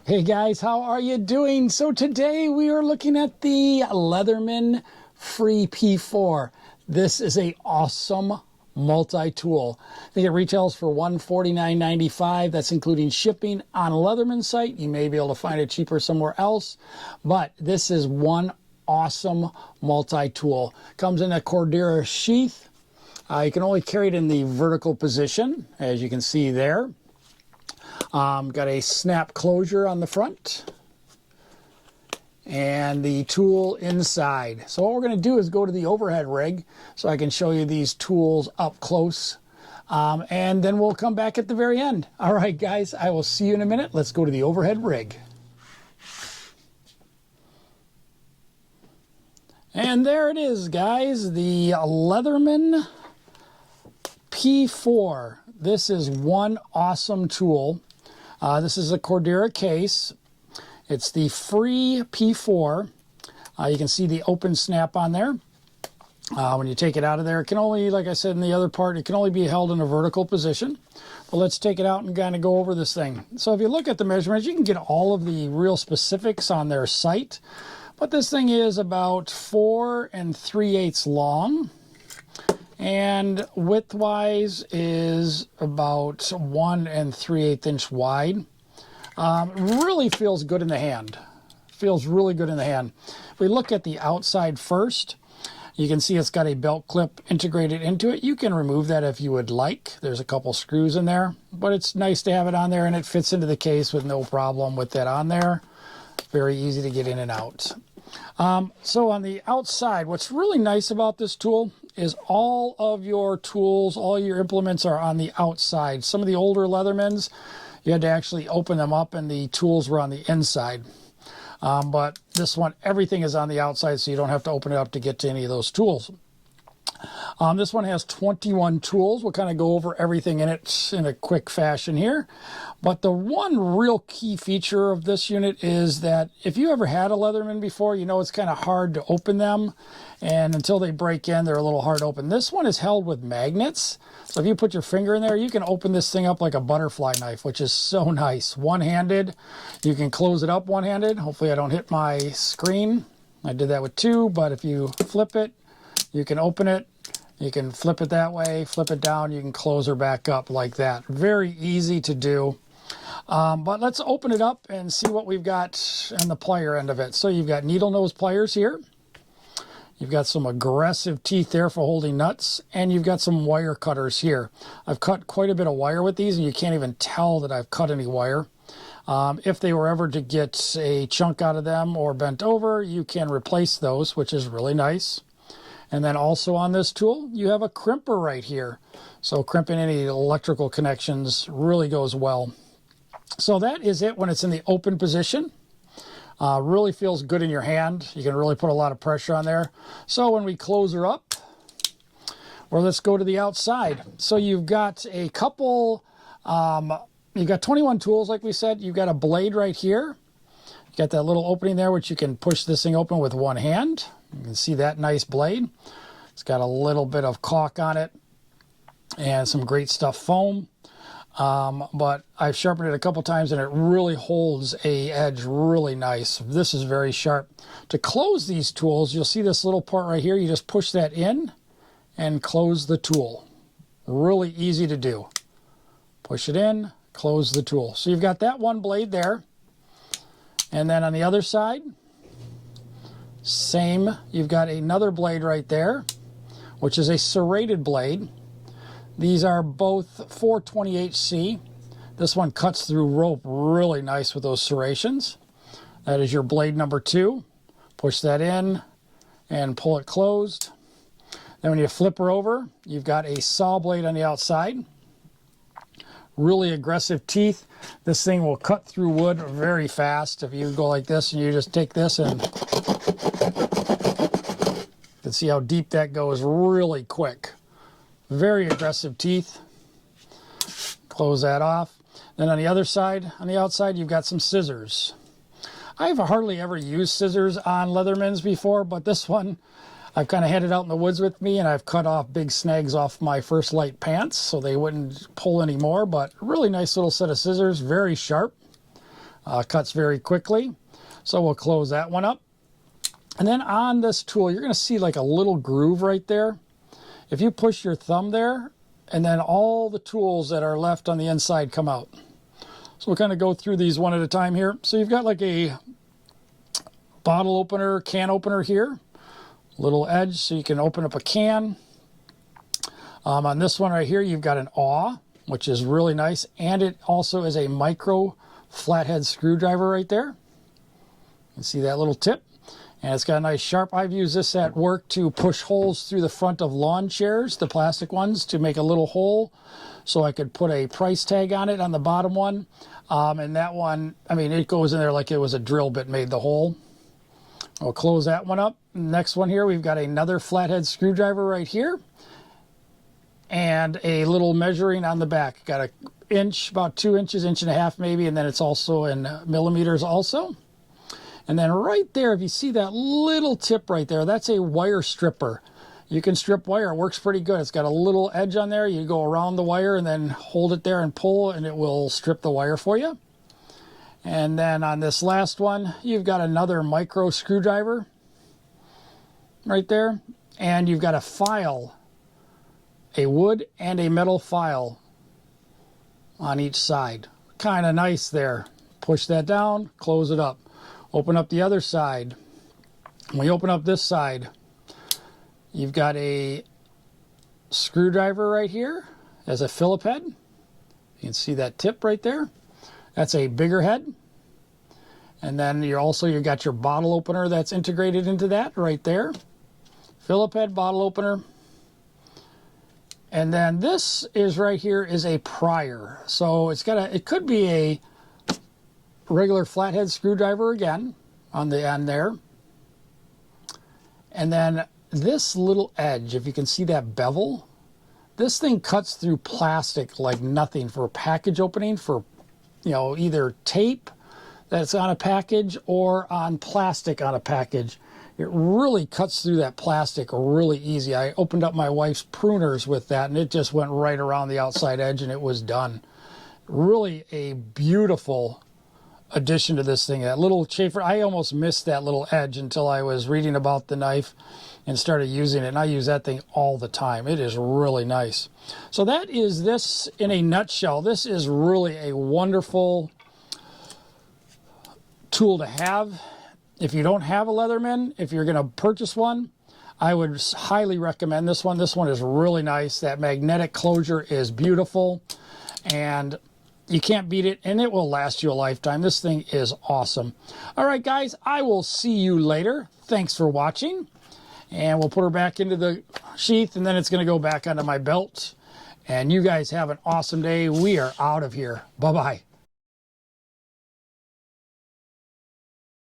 Hey guys, how are you doing? So today we are looking at the Leatherman Free P4. This is a awesome multi-tool. I think it retails for $149.95. That's including shipping on a Leatherman site. You may be able to find it cheaper somewhere else, but this is one awesome multi-tool. Comes in a Cordura sheath. You can only carry it in the vertical position, as you can see there. Got a snap closure on the front and the tool inside. So what we're going to do is go to the overhead rig so I can show you these tools up close, and then we'll come back at the very end. All right guys, I will see you in a minute. Let's go to the overhead rig. And there it is, guys, the Leatherman P4. This is one awesome tool. This is a Cordura case. It's the Free P4. You can see the open snap on there. When you take it out of there, it can only, like I said in the other part, it can only be held in a vertical position. But let's take it out and kind of go over this thing. So if you look at the measurements, you can get all of the real specifics on their site. But this thing is about 4 3/8 long. And width-wise is about 1 3/8 inch wide. Really feels good in the hand. Feels really good in the hand. If we look at the outside first, you can see it's got a belt clip integrated into it. You can remove that if you would like. There's a couple screws in there, but it's nice to have it on there, and it fits into the case with no problem with that on there. Very easy to get in and out. So on the outside, what's really nice about this tool is all of your tools, all your implements are on the outside. Some of the older Leathermans, you had to actually open them up and the tools were on the inside. But this one, everything is on the outside, so you don't have to open it up to get to any of those tools. This one has 21 tools. We'll kind of go over everything in it in a quick fashion here. But the one real key feature of this unit is that if you ever had a Leatherman before, you know it's kind of hard to open them. And until they break in, they're a little hard to open. This one is held with magnets. So if you put your finger in there, you can open this thing up like a butterfly knife, which is so nice. One-handed. You can close it up one-handed. Hopefully I don't hit my screen. I did that with two, but if you flip it, you can open it. You can flip it that way, flip it down. You can close her back up like that. Very easy to do. But let's open it up and see what we've got on the plier end of it. So you've got needle nose pliers here. You've got some aggressive teeth there for holding nuts. And you've got some wire cutters here. I've cut quite a bit of wire with these, and you can't even tell that I've cut any wire. If they were ever to get a chunk out of them or bent over, you can replace those, which is really nice. And then also on this tool, you have a crimper right here. So crimping any electrical connections really goes well. So that is it when it's in the open position. Really feels good in your hand. You can really put a lot of pressure on there. So when we close her up, or let's go to the outside. So you've got a couple, you've got 21 tools like we said. You've got a blade right here. You got that little opening there which you can push this thing open with one hand. You can see that nice blade. It's got a little bit of caulk on it and some great stuff foam. But I've sharpened it a couple times and it really holds a edge really nice. This is very sharp. To close these tools, you'll see this little part right here. You just push that in and close the tool. Really easy to do. Push it in, close the tool. So you've got that one blade there. And then on the other side, same, you've got another blade right there, which is a serrated blade. These are both 420HC. This one cuts through rope really nice with those serrations. That is your blade number 2. Push that in and pull it closed. Then when you flip her over, you've got a saw blade on the outside. Really aggressive teeth. This thing will cut through wood very fast. If you go like this and you just take this and you can see how deep that goes really quick. Very aggressive teeth. Close that off. Then on the other side, on the outside, you've got some scissors. I've hardly ever used scissors on Leathermans before, but this one I've kind of had it out in the woods with me, and I've cut off big snags off my First Light pants so they wouldn't pull anymore. But really nice little set of scissors, very sharp. Cuts very quickly. So we'll close that one up. And then on this tool, you're going to see like a little groove right there. If you push your thumb there, and then all the tools that are left on the inside come out. So we'll kind of go through these one at a time here. So you've got like a bottle opener, can opener here. Little edge so you can open up a can. On this one right here, you've got an awl, which is really nice. And it also is a micro flathead screwdriver right there. You can see that little tip. And it's got a nice sharp. I've used this at work to push holes through the front of lawn chairs, the plastic ones, to make a little hole so I could put a price tag on it on the bottom one. And that one, I mean, it goes in there like it was a drill bit made the hole. We'll close that one up. Next one here, we've got another flathead screwdriver right here. And a little measuring on the back. Got an inch, about 2 inches, 1.5 inches maybe, and then it's also in millimeters also. And then right there, if you see that little tip right there, that's a wire stripper. You can strip wire. It works pretty good. It's got a little edge on there. You go around the wire and then hold it there and pull, and it will strip the wire for you. And then on this last one, you've got another micro screwdriver right there. And you've got a file, a wood and a metal file on each side. Kind of nice there. Push that down, close it up. Open up the other side. When we open up this side, you've got a screwdriver right here as a Phillip head. You can see that tip right there. That's a bigger head. And then you've got your bottle opener that's integrated into that right there. Phillip head, bottle opener. And then this is right here is a Plier. So it could be a regular flathead screwdriver again on the end there. And then this little edge, if you can see that bevel, this thing cuts through plastic like nothing for package opening, for either tape that's on a package or on plastic on a package. It really cuts through that plastic really easy. I opened up my wife's pruners with that and it just went right around the outside edge and it was done. Really a beautiful addition to this thing. That little chafer, I almost missed that little edge until I was reading about the knife and started using it, and I use that thing all the time. It is really nice. So that is this in a nutshell. This is really a wonderful tool to have. If you don't have a Leatherman, if you're going to purchase one, I would highly recommend this one. This one is really nice. That magnetic closure is beautiful, and you can't beat it, and it will last you a lifetime. This thing is awesome. All right, guys, I will see you later. Thanks for watching. And we'll put her back into the sheath, and then it's going to go back onto my belt. And you guys have an awesome day. We are out of here. Bye-bye.